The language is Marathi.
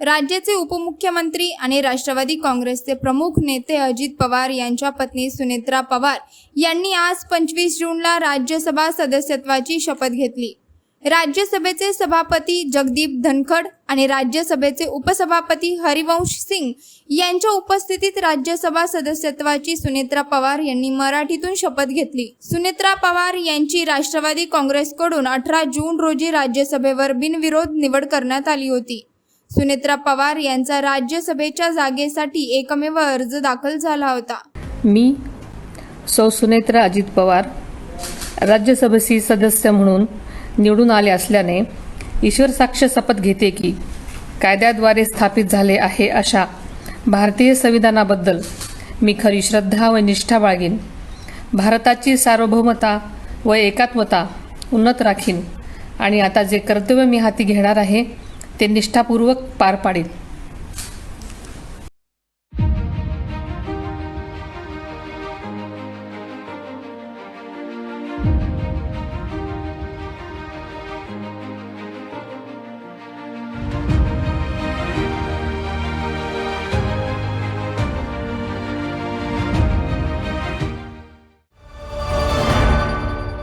राज्याचे उपमुख्यमंत्री आणि राष्ट्रवादी काँग्रेसचे प्रमुख नेते अजित पवार यांच्या पत्नी सुनेत्रा पवार यांनी आज 25 जूनला राज्यसभा सदस्यत्वाची शपथ घेतली। राज्यसभेचे सभापती जगदीप धनखड आणि राज्यसभेचे उपसभापती हरिवंश सिंग यांच्या उपस्थितीत राज्यसभा सदस्यत्वाची सुनेत्रा पवार यांनी मराठीतून शपथ घेतली। सुनेत्रा पवार यांची राष्ट्रवादी काँग्रेसकडून 18 जून रोजी राज्यसभेवर बिनविरोध निवड करण्यात आली होती। सुनेत्रा पवार यांचा राज्यसभेच्या जागेसाठी एकमेव अर्ज दाखल झाला होता। मी सौ सुनेत्रा अजित पवार राज्यसभेची सदस्य म्हणून निवडून आले असल्याने ईश्वर साक्ष शपथ घेते की कायद्याद्वारे स्थापित झाले आहे अशा भारतीय संविधानाबद्दल मी खरी श्रद्धा व निष्ठा बाळगीन। भारताची सार्वभौमता व एकात्मता उन्नत राखीन आणि आता जे कर्तव्य मी हाती घेणार आहे ते निष्ठापूर्वक पार पाडीन।